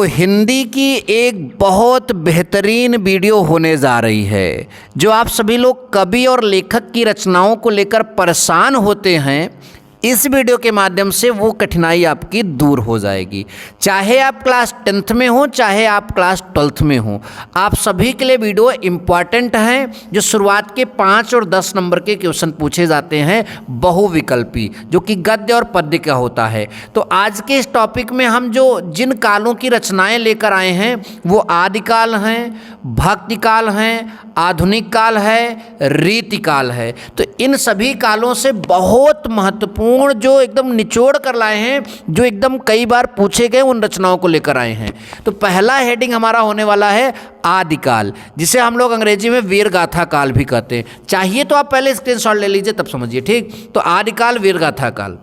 हिंदी की एक बहुत बेहतरीन वीडियो होने जा रही है। जो आप सभी लोग कवि और लेखक की रचनाओं को लेकर परेशान होते हैं, इस वीडियो के माध्यम से वो कठिनाई आपकी दूर हो जाएगी। चाहे आप क्लास 10th में हो, चाहे आप क्लास 12th में हो, आप सभी के लिए वीडियो इम्पॉर्टेंट है। जो शुरुआत के 5 और 10 नंबर के क्वेश्चन पूछे जाते हैं बहुविकल्पी, जो कि गद्य और पद्य का होता है। तो आज के इस टॉपिक में हम जिन कालों की रचनाएं लेकर आए हैं वो आदिकाल हैं, भक्तिकाल हैं, आधुनिक काल है, रीतिकाल है। तो इन सभी कालों से बहुत महत्वपूर्ण जो एकदम निचोड़ कर लाए हैं, जो एकदम कई बार पूछे गए, उन रचनाओं को लेकर आए हैं। तो पहला हेडिंग हमारा होने वाला है आदिकाल, जिसे हम लोग अंग्रेजी में वीरगाथा काल भी कहते हैं। चाहिए तो आप पहले स्क्रीनशॉट ले लीजिए, तब समझिए। ठीक, तो आदिकाल, वीरगाथा काल,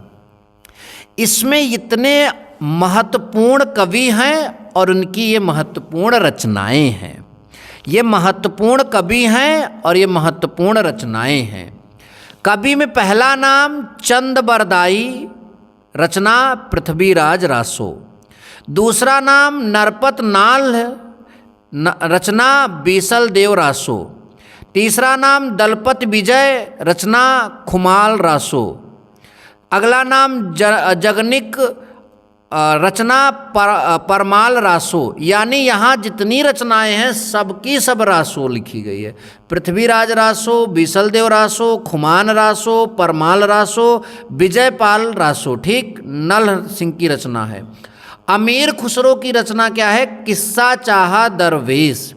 इसमें इतने महत्वपूर्ण कवि हैं और उनकी ये महत्वपूर्ण रचनाएं हैं। ये महत्वपूर्ण कवि हैं और ये महत्वपूर्ण रचनाएं हैं। कवि में पहला नाम चंद बरदाई, रचना पृथ्वीराज रासो। दूसरा नाम नरपत नाल, रचना बीसल देव रासो। तीसरा नाम दलपत विजय, रचना खुमाल रासो। अगला नाम जगनिक, रचना परमाल रासो। यानी यहाँ जितनी रचनाएं हैं सबकी सब रासो लिखी गई है। पृथ्वीराज रासो, बीसल देव रासो, खुमान रासो, परमाल रासो, विजयपाल रासो। ठीक, नल सिंह की रचना है। अमीर खुसरो की रचना क्या है? किस्सा चाहा दरवेश,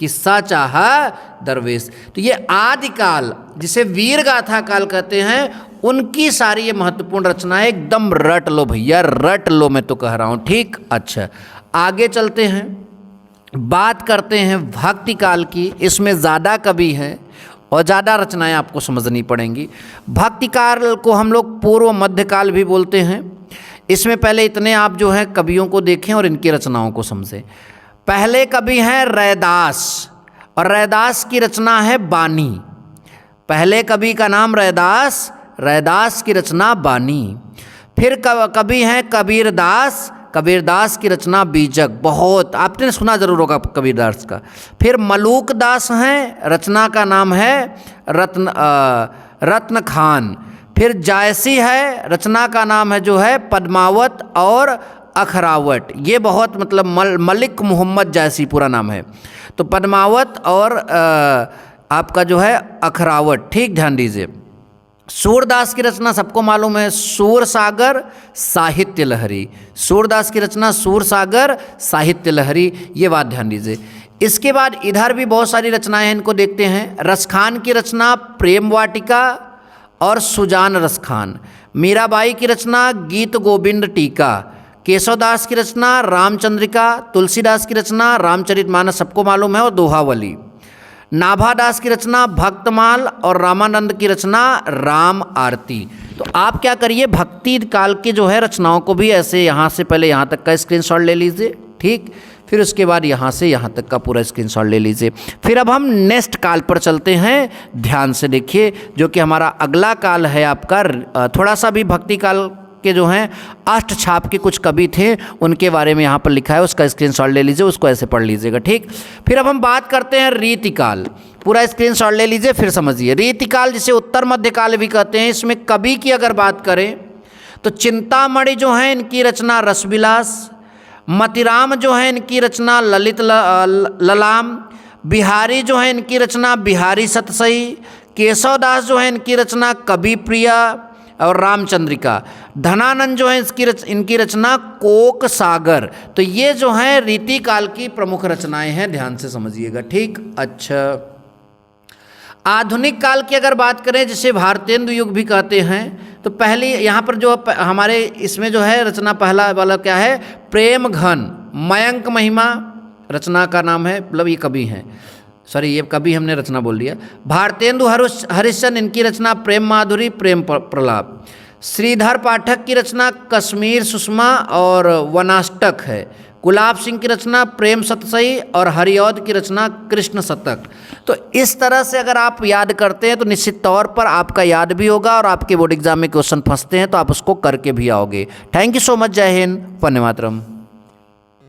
किस्सा चाहा दरवेश। तो ये आदिकाल, जिसे वीरगाथा काल कहते हैं, उनकी सारी ये महत्वपूर्ण रचनाएं एकदम रट लो भैया, रट लो, मैं तो कह रहा हूँ। ठीक, अच्छा आगे चलते हैं, बात करते हैं भक्ति काल की। इसमें ज़्यादा कवि हैं और ज़्यादा रचनाएं आपको समझनी पड़ेंगी। भक्ति काल को हम लोग पूर्व मध्यकाल भी बोलते हैं। इसमें पहले इतने आप जो है कवियों को देखें और इनकी रचनाओं को समझें। पहले कवि हैं रैदास, और रैदास की रचना है बानी। पहले कवि का नाम रैदास, रैदास की रचना बानी। फिर कवि हैं कबीरदास, कबीरदास की रचना बीजक। बहुत आपने सुना जरूर होगा कबीरदास का। फिर मलूक दास हैं, रचना का नाम है रत्न खान। फिर जायसी है, रचना का नाम है जो है पद्मावत और अखरावट। ये बहुत मतलब मलिक मोहम्मद जायसी पूरा नाम है। तो पद्मावत और आपका जो है अखरावट। ठीक, ध्यान दीजिए। सूरदास की रचना सबको मालूम है, सूर सागर साहित्य लहरी। सूरदास की रचना सूर सागर साहित्य लहरी, ये बात ध्यान दीजिए। इसके बाद इधर भी बहुत सारी रचनाएं हैं, इनको देखते हैं। रसखान की रचना प्रेम वाटिका और सुजान रसखान। मीराबाई की रचना गीत गोविंद टीका। केशवदास की रचना रामचंद्रिका। तुलसीदास की रचना रामचरितमानस सबको मालूम है और दोहावली। नाभादास की रचना भक्तमाल और रामानंद की रचना राम आरती। तो आप क्या करिए, भक्ति काल के जो है रचनाओं को भी ऐसे यहाँ से पहले यहाँ तक का स्क्रीनशॉट ले लीजिए। ठीक, फिर उसके बाद यहाँ से यहाँ तक का पूरा स्क्रीनशॉट ले लीजिए। फिर अब हम नेक्स्ट काल पर चलते हैं, ध्यान से देखिए, जो कि हमारा अगला काल है आपका। थोड़ा सा भी भक्ति काल के जो हैं अष्टछाप के कुछ कवि थे, उनके बारे में यहाँ पर लिखा है, उसका स्क्रीनशॉट ले लीजिए, उसको ऐसे पढ़ लीजिएगा। ठीक, फिर अब हम बात करते हैं रीतिकाल। पूरा स्क्रीनशॉट ले लीजिए, फिर समझिए। रीतिकाल, जिसे उत्तर मध्यकाल भी कहते हैं, इसमें कवि की अगर बात करें तो चिंतामणि जो है इनकी रचना रसविलास। मतिराम जो है इनकी रचना ललित ललाम। बिहारी जो है इनकी रचना बिहारी सतसई। केशवदास जो है इनकी रचना कवि प्रिया और रामचंद्रिका। धनानंद जो है इनकी रचना कोक सागर। तो ये जो है रीति काल की प्रमुख रचनाएं हैं, ध्यान से समझिएगा। ठीक, अच्छा आधुनिक काल की अगर बात करें, जिसे भारतेंदु युग भी कहते हैं, तो पहली यहाँ पर जो हमारे इसमें जो है रचना पहला वाला क्या है, प्रेम घन। मयंक महिमा रचना का नाम है, मतलब ये कवि हैं, सॉरी ये कवि हमने रचना बोल दिया। भारतेंदु हरिश्चंद्र, इनकी रचना प्रेम माधुरी, प्रेम प्रलाप। श्रीधर पाठक की रचना कश्मीर सुषमा और वनाष्टक है। गुलाब सिंह की रचना प्रेम सतसई और हरिऔध की रचना कृष्ण शतक। तो इस तरह से अगर आप याद करते हैं तो निश्चित तौर पर आपका याद भी होगा और आपके बोर्ड एग्जाम में क्वेश्चन फंसते हैं तो आप उसको करके भी आओगे। Thank you so much. जय हिंद, वंदे मातरम।